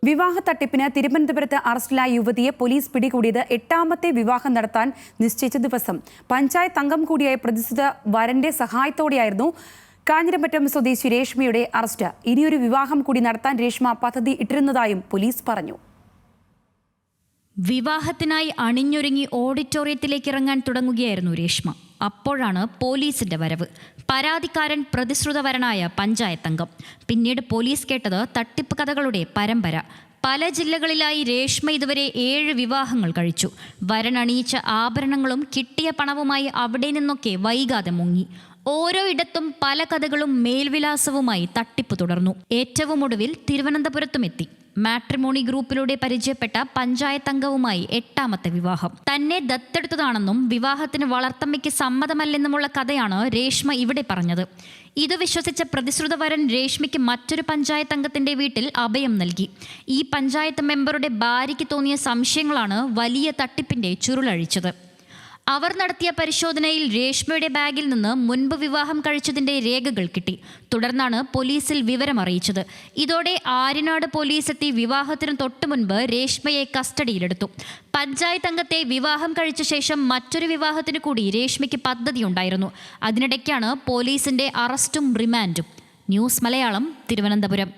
വിവാഹ തട്ടിപ്പിന് തിരുവനന്തപുരത്ത് അറസ്റ്റിലായ യുവതിയെ പോലീസ് പിടികൂടിയത് 8ാമത്തെ വിവാഹം നടത്താൻ നിശ്ചയിച്ച ദിവസം. പഞ്ചായത്ത് അംഗം കൂടിയായ പ്രതിസുത വരന്റെ സഹായത്തോടെയായിരുന്നു കാഞ്ഞിരമറ്റം സ്വദേശി രേഷ്മയുടെ അറസ്റ്റ്. ഇനിയൊരു വിവാഹം കൂടി നടത്താൻ രേഷ്മ പദ്ധതി ഇട്ടിരുന്നതായും പോലീസ് പറഞ്ഞു. വിവാഹത്തിനായി അണിഞ്ഞൊരുങ്ങി ഓഡിറ്റോറിയത്തിലേക്ക് ഇറങ്ങാൻ തുടങ്ങുകയായിരുന്നു രേഷ്മ. അപ്പോഴാണ് പോലീസിന്റെ വരവ്. പരാതിക്കാരൻ പ്രതിശ്രുതവരനായ പഞ്ചായത്ത് അംഗം. പിന്നീട് പോലീസ് കേട്ടത് തട്ടിപ്പ് കഥകളുടെ പരമ്പര. പല ജില്ലകളിലായി രേഷ്മ ഇതുവരെ 7 വിവാഹങ്ങൾ കഴിച്ചു. വരൻ അണിയിച്ച ആഭരണങ്ങളും കിട്ടിയ പണവുമായി അവിടെ നിന്നൊക്കെ വൈകാതെ മുങ്ങി. ഓരോ ഇടത്തും പല കഥകളും മേൽവിലാസവുമായി തട്ടിപ്പ് തുടർന്നു. ഏറ്റവും ഒടുവിൽ തിരുവനന്തപുരത്തുമെത്തി. മാട്രിമോണി ഗ്രൂപ്പിലൂടെ പരിചയപ്പെട്ട പഞ്ചായത്ത് അംഗവുമായി 8ാമത്തെ വിവാഹം. തന്നെ ദത്തെടുത്തതാണെന്നും വിവാഹത്തിന് വളർത്തമ്മയ്ക്ക് സമ്മതമല്ലെന്നുമുള്ള കഥയാണ് രേഷ്മ ഇവിടെ പറഞ്ഞത്. ഇത് വിശ്വസിച്ച പ്രതിശ്രുതവരൻ രേഷ്മയ്ക്ക് മറ്റൊരു പഞ്ചായത്ത് അംഗത്തിന്റെ വീട്ടിൽ അഭയം നൽകി. ഈ പഞ്ചായത്ത് മെമ്പറുടെ ഭാര്യയ്ക്ക് തോന്നിയ സംശയങ്ങളാണ് വലിയ തട്ടിപ്പിന്റെ ചുരുളഴിച്ചത്. അവർ നടത്തിയ പരിശോധനയിൽ രേഷ്മയുടെ ബാഗിൽ നിന്ന് മുൻപ് വിവാഹം കഴിച്ചതിന്റെ രേഖകൾ കിട്ടി. തുടർന്നാണ് പോലീസിൽ വിവരം അറിയിച്ചത്. ഇതോടെ ആര്യനാട് പോലീസ് എത്തി വിവാഹത്തിന് തൊട്ടു മുൻപ് രേഷ്മയെ കസ്റ്റഡിയിലെടുത്തു. പഞ്ചായത്ത് അംഗത്തെ വിവാഹം കഴിച്ച ശേഷം മറ്റൊരു വിവാഹത്തിന് കൂടി രേഷ്മയ്ക്ക് പദ്ധതിയുണ്ടായിരുന്നു. അതിനിടയ്ക്കാണ് പോലീസിന്റെ അറസ്റ്റും റിമാൻഡും. ന്യൂസ് മലയാളം, തിരുവനന്തപുരം.